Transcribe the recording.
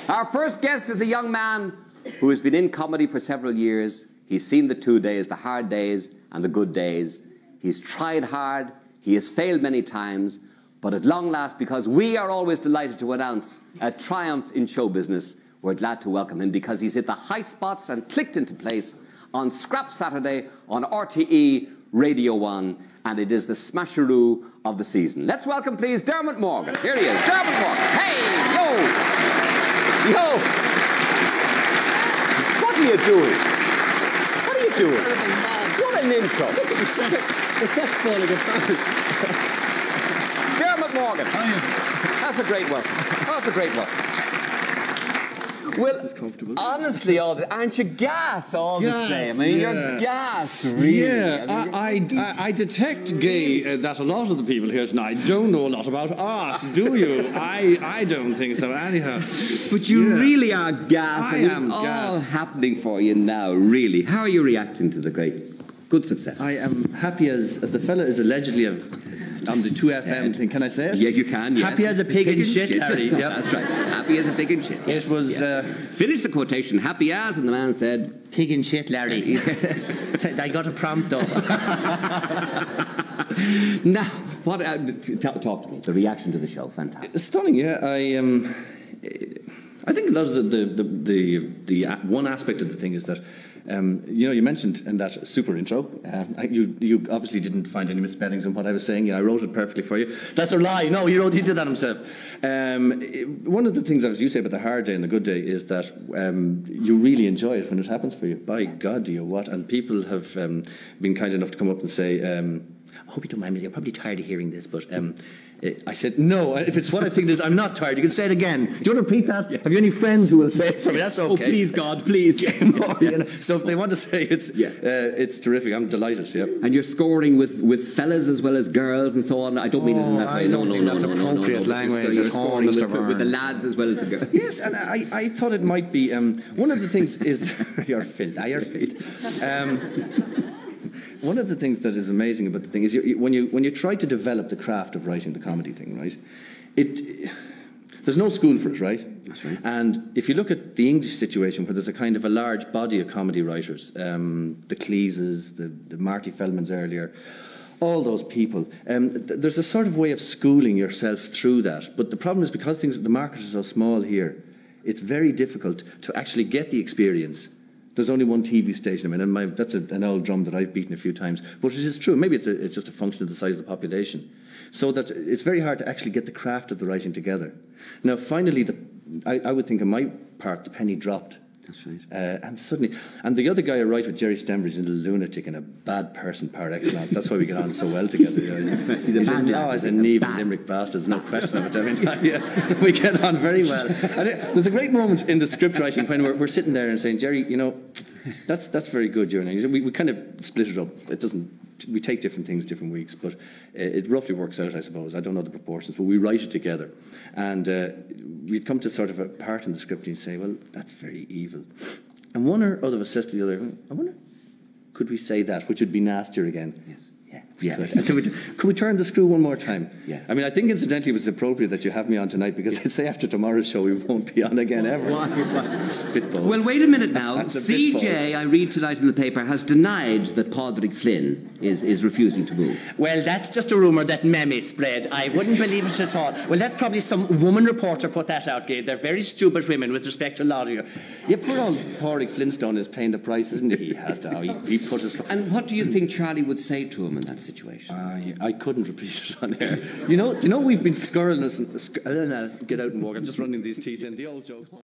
Our first guest is a young man who has been in comedy for several years. He's seen the 2 days, the hard days and the good days. He's tried hard, he has failed many times, but at long last, because we are always delighted to announce a triumph in show business, we're glad to welcome him because he's hit the high spots and clicked into place on Scrap Saturday on RTE Radio 1, and it is the smasheroo of the season. Let's welcome, please, Dermot Morgan. Here he is, Dermot Morgan. Hey, yo! Yo! What are you doing? What are you doing? What an intro. Look at the set. The set's falling apart. Dermot Morgan. That's a great welcome. That's a great welcome. Well, this is comfortable. Honestly, aren't you gas all the same? I mean, you're gas, really. Yeah, I detect, Gay, that a lot of the people here tonight don't know a lot about art, do you? I don't think so, anyhow. But you really are gas, and am it's all gas. happening for you now, really. How are you reacting to the good success? I am happy as the fella is allegedly on the 2FM thing. Can I say it? Yeah, you can, yes. Happy as a pig in shit, Harry. Yep. That's right. Happy as a pig in shit. It was... Finish the quotation. Happy as, and the man said... Pig in shit, Larry. I got a prompt, though. Now, talk to me. The reaction to the show, fantastic. It's stunning, yeah. I think a lot of the one aspect of the thing is that you know, you mentioned in that super intro, you obviously didn't find any misspellings in what I was saying. I wrote it perfectly for you. That's a lie. No, he did that himself. One of the things, as you say, about the hard day and the good day is that you really enjoy it when it happens for you. By God, do you what? And people have been kind enough to come up and say, I hope you don't mind me, you're probably tired of hearing this, but... I said, no, if it's what I think it is, I'm not tired. You can say it again. Do you want to repeat that? Yeah. Have you any friends who will say it for me? That's okay. Oh, please, God, please. You know, so if they want to say it's terrific, I'm delighted, yeah. And you're scoring with fellas as well as girls and so on. I don't mean it in that way. I don't think that's appropriate language. You're scoring with the lads as well as the girls. Yes, and I thought it might be... one of the things is... You're filth. You're filth. One of the things that is amazing about the thing is when you try to develop the craft of writing the comedy thing, right? There's no school for it, right? That's right. And if you look at the English situation, where there's a kind of a large body of comedy writers, the Cleeses, the Marty Feldmans earlier, all those people, there's a sort of way of schooling yourself through that. But the problem is because the market is so small here, it's very difficult to actually get the experience. There's only one TV station. I mean, and that's an old drum that I've beaten a few times, but it is true. Maybe it's just a function of the size of the population, so that it's very hard to actually get the craft of the writing together. Now, finally, I would think on my part, the penny dropped. That's right. And suddenly, and the other guy I write with, Jerry Stenbridge, is a lunatic and a bad person par excellence. That's why we get on so well together. He's a Neve Limerick bastard. There's no question of it. I mean, we get on very well. And there's a great moment in the script writing when we're sitting there and saying, Jerry, you know, that's very good, Jerry. We kind of split it up. It doesn't. We take different things different weeks, but it roughly works out, I suppose. I don't know the proportions, but we write it together. And we'd come to sort of a part in the script and you'd say, well, that's very evil. And one or other of us says to the other, I wonder, could we say that, which would be nastier again? Yes. Yeah. And could we turn the screw one more time? Yes. I mean, I think incidentally it was appropriate that you have me on tonight because I'd say after tomorrow's show we won't be on again ever. Spitball. Well, wait a minute now. CJ, I read tonight in the paper, has denied that Padraig Flynn is refusing to move. Well, that's just a rumour that Memmy spread. I wouldn't believe it at all. Well, that's probably some woman reporter put that out, Gabe. They're very stupid women with respect to a lot of you. Yeah, poor old Padraig Flintstone is paying the price, isn't he? He has to. He put his... And what do you think Charlie would say to him in that situation? I couldn't repeat it on air. Do you know we've been scurrilous... Get out and walk. I'm just running these teeth in. The old joke.